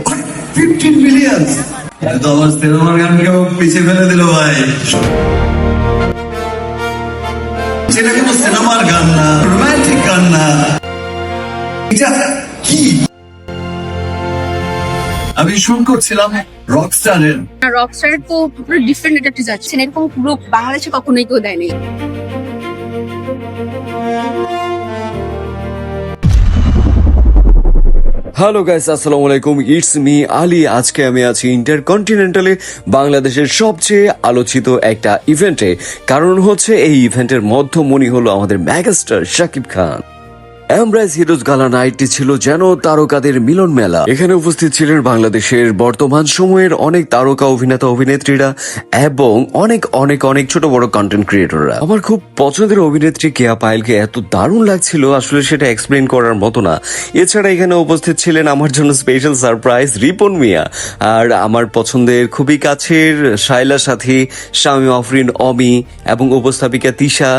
15 million. তো আমার সিনেমার গানকেও পিছিয়ে ফেলে দিল ভাই। সেটা কোনো সিনেমার গান না, রোমান্টিক গান না, এটা কি? আমি শুট করছিলাম রকস্টারের। রকস্টারের তো পুরো ডিফারেন্ট একটা যাচ্ছে, এরকম পুরো বাংলাদেশে কখনোই কেউ দেয়নি। হ্যালো গাইস, আসসালামু আলাইকুম, ইটস মি আলী। আজকে আমি আছি ইন্টারকন্টিনেন্টালে, বাংলাদেশের সবচেয়ে আলোচিত একটা ইভেন্টে। কারণ হচ্ছে এই ইভেন্টের মধ্যমণি হলো আমাদের মেগাস্টার শাকিব খান। এমব্রাইজ হিরোজ গালা নাইটটি ছিল যেন তারকাদের মিলন মেলা। এখানে উপস্থিত ছিলেন বাংলাদেশের বর্তমান সময়ের অনেক তারকা অভিনেতা অভিনেত্রীরা এবং অনেক অনেক অনেক ছোট বড় কন্টেন্ট ক্রিয়েটররা। আমার খুব পছন্দের অভিনেত্রী কেয়া পায়েলকে এত দারুণ লাগছিল, আসলে সেটা এক্সপ্লেন করার মতো না। এছাড়া এখানে উপস্থিত ছিলেন আমার জন্য স্পেশাল সারপ্রাইজ রিপন মিয়া, আর আমার পছন্দের খুবই কাছের শায়লা সাথী, শামীম আফরিন অমি এবং উপস্থাপিকা তিশা,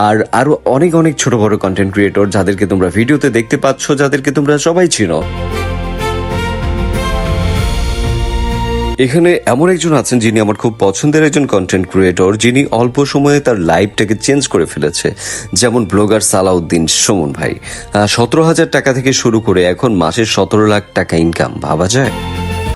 আর আরো অনেক অনেক ছোট বড় কন্টেন্ট ক্রিয়েটর যাদেরকে তোমরা ভিডিওতে দেখতে পাচ্ছ, যাদেরকে তোমরা সবাই চিনো। এখানে এমন একজন আছেন যিনি আমার খুব পছন্দের একজন কন্টেন্ট ক্রিয়েটর, যিনি অল্প সময়ে তার লাইফটাকে চেঞ্জ করে ফেলেছে। যেমন ব্লগার সালাউদ্দিন সুমন ভাই, 17,000 টাকা থেকে শুরু করে এখন মাসে 17 লাখ টাকা ইনকাম, ভাবা যায়?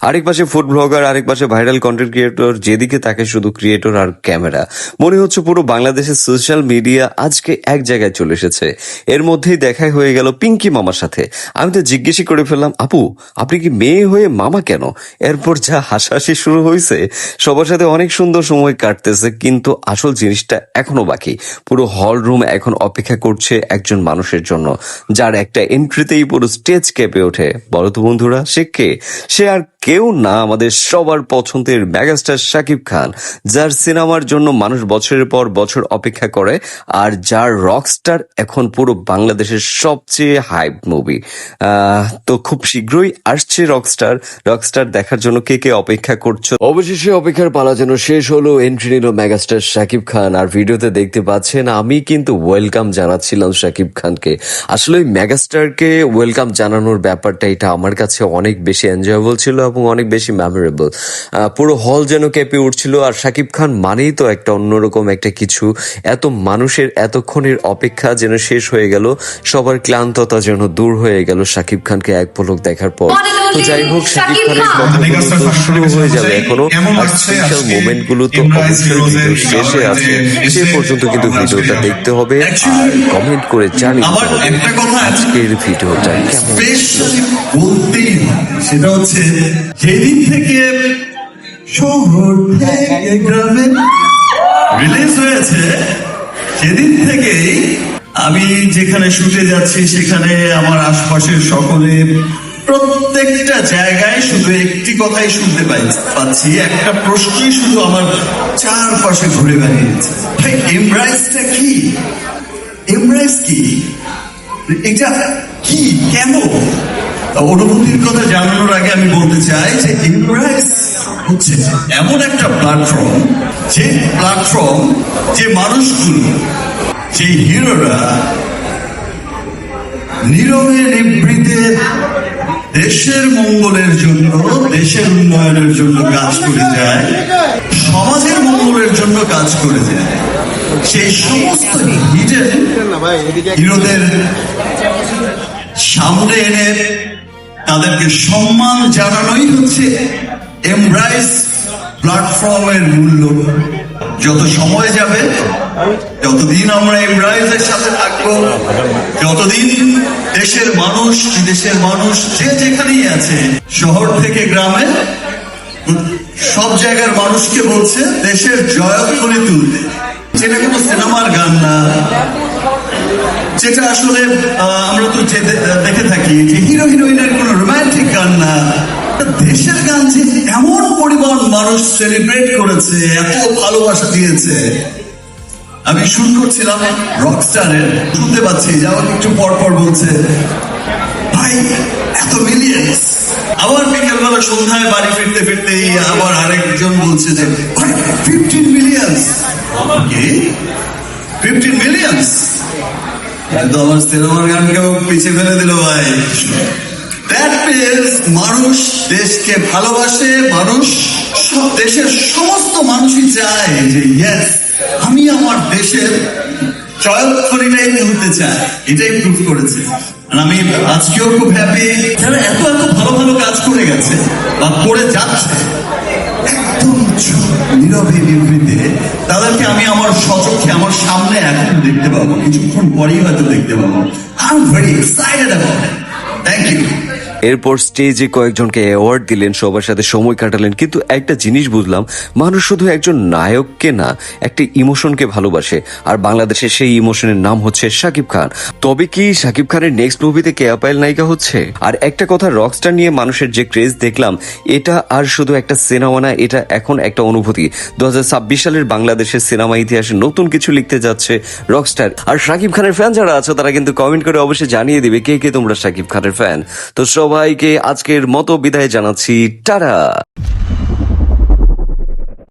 আরেক পাশে ফুড ব্লগার, আরেক পাশে ভাইরাল কন্টেন্ট ক্রিয়েটর, যেদিকে তাকে শুধু ক্রিয়েটর আর ক্যামেরা। মনে হচ্ছে পুরো বাংলাদেশের সোশ্যাল মিডিয়া আজকে এক জায়গায় চলে এসেছে। এর মধ্যেই দেখাই হয়ে গেল পিঙ্কি মামার সাথে। আমি তো জিজ্ঞেসই করে ফেললাম, আপু আপনি কি মেয়ে হয়ে মামা কেন? এরপর যা হাসাহাসি শুরু হয়েছে, সবার সাথে অনেক সুন্দর সময় কাটতেছে, কিন্তু আসল জিনিসটা এখনো বাকি। পুরো হল রুম এখন অপেক্ষা করছে একজন মানুষের জন্য, যার একটা এন্ট্রিতেই পুরো স্টেজ কেঁপে ওঠে। বলো তো বন্ধুরা, সে কে? সে আর কেউ না, আমাদের সবার পছন্দের মেগাস্টার শাকিব খান, যার সিনেমার জন্য মানুষ বছরের পর বছর অপেক্ষা করে, আর যার রকস্টার এখন পুরো বাংলাদেশের সবচেয়ে হাইপ মুভি। তো খুব শীঘ্রই আসছে রকস্টার। রকস্টার দেখার জন্য কে কে অপেক্ষা করছো? অবশেষে অপেক্ষার পালা যেন শেষ হলো। এন্ট্রি নিল মেগাস্টার শাকিব খান, আর ভিডিওতে দেখতে পাচ্ছেন আমি কিন্তু ওয়েলকাম জানাচ্ছিলাম শাকিব খানকে। আসলে মেগাস্টারকে ওয়েলকাম জানানোর ব্যাপারটা এটা আমার কাছে অনেক বেশি এনজয়েবল ছিল এবং অনেক বেশি মেমোরেবল। পুরো হল যেন কেঁপে উঠছিল। আর শাকিব খান মানেই তো একটা অন্যরকম একটা কিছু। এত মানুষের এতক্ষণের অপেক্ষা যেন শেষ হয়ে গেল, সবার ক্লান্ততা যেন দূর হয়ে গেল শাকিব খানকে এক পলক দেখার পর। তো যাই হোক, শাকিব খানের কথাগুলো তো শুরু হয়ে যাবে এখনো, আর স্পেশাল মোমেন্ট গুলো তো অবশ্যই ভিডিও শেষে আছে। সে পর্যন্ত কিন্তু ভিডিওটা দেখতে হবে আর কমেন্ট করে জানিয়ে দিতে হবে আজকের ভিডিওটা কেমন। সেটা হচ্ছে যেদিন থেকে শহর থেকে গ্রামে রিলিজ হয়েছে, সেদিন থেকেই আমি যেখানে শুটে যাচ্ছি সেখানে আমার আশপাশের সকলে প্রত্যেকটা জায়গায় শুধু একটি কথাই শুনতে পাচ্ছি, একটা প্রশ্নই শুধু আমার চারপাশে ঘুরে বেড়িয়েছে, ভাই এমব্রাইজটা কি? এমব্রাইজ কি? এটা কি? কেন? অনুভূতির কথা জানানোর আগে আমি বলতে চাই যে এমব্রাইজ হচ্ছে এমন একটা প্ল্যাটফর্ম, যে মানুষগুলো, যে হিরোরা নীরবে নিভৃতে দেশের মঙ্গলের জন্য, দেশের উন্নয়নের জন্য কাজ করে যায়, সমাজের মঙ্গলের জন্য কাজ করে যায়, সেই সমস্ত হিরোদের সামনে এনে তাদেরকে সম্মান জানানোই হচ্ছে এমব্রাইজ প্ল্যাটফর্মের মূল্য। যত সময় যাবে, যতদিন আমরা এমব্রাইজের সাথে থাকবো, যতদিন দেশের মানুষ, বিদেশের মানুষ যে যেখানেই আছে, শহর থেকে গ্রামে, সব জায়গার মানুষকে বলছে দেশের জয়ধ্বনি তুলতে। যেটা কোনো সিনেমার গান না, যেটা আসলে আমরা তো দেখে থাকি যে হিরো হিরোইনের কোনো রোমান্টিক গান না, দেশের গান যে এমন পরিমাণ মানুষ সেলিব্রেট করেছে, এত ভালোবাসা দিয়েছে। আমি শুট করছিলাম রকস্টারের, শুনতে পাচ্ছি যে আমাকে একটু পর পর বলছে, ভাই এত মিলিয়ন্স। আবার বিকেলবেলা সন্ধ্যায় বাড়ি ফিরতে ফিরতেই আবার আরেকজন বলছে যে ভাই 15 মিলিয়ন্স। কি 15 মিলিয়ন্স? তো আমার সিনেমার গানকেও পিছিয়ে ফেলে দিল ভাই। মানুষ দেশকে ভালোবাসে, মানুষ দেশের সমস্ত মানুষই চায় যে ইয়েস আমি আমার দেশের জয়ধ্বনিটাই তুলতে চাই, এটাই প্রুভ করেছে। আর আমি আজকেও খুব হ্যাপি যারা এত এত ভালো ভালো কাজ করে গেছে বা করে যাচ্ছে একদম চুপ, নীরবে নিভৃতে, তাদেরকে আমি আমার সচক্ষে আমার সামনে এখন দেখতে পাবো, কিছুক্ষণ পরেই হয়তো দেখতে পাবো। I am very excited about it. Thank you. এরপর স্টেজে কয়েকজনকে অ্যাওয়ার্ড দিলেন, সবার সাথে সময় কাটালেন, কিন্তু একটা জিনিস বুঝলাম, মানুষ শুধু একজন নায়ককে না, একটা ইমোশনকে ভালোবাসে, আর বাংলাদেশের সেই ইমোশনের নাম হচ্ছে শাকিব খান। তবে কি শাকিব খানের নেক্সট মুভিতে কেয়া পায়েল নায়িকা হচ্ছে? আর একটা কথা, রকস্টার নিয়ে মানুষের যে ক্রেজ দেখলাম, এটা আর শুধু একটা সিনেমা না, এটা এখন একটা অনুভূতি। 2026 সালের বাংলাদেশের সিনেমা ইতিহাসে নতুন কিছু লিখতে যাচ্ছে রকস্টার। আর শাকিব খানের ফ্যান যারা আছো তারা কিন্তু কমেন্ট করে অবশ্যই জানিয়ে দিবে কে কে তোমরা শাকিব খানের ফ্যান। তো সবাইকে আজকের মতো বিদায় জানাচ্ছি, টাটা।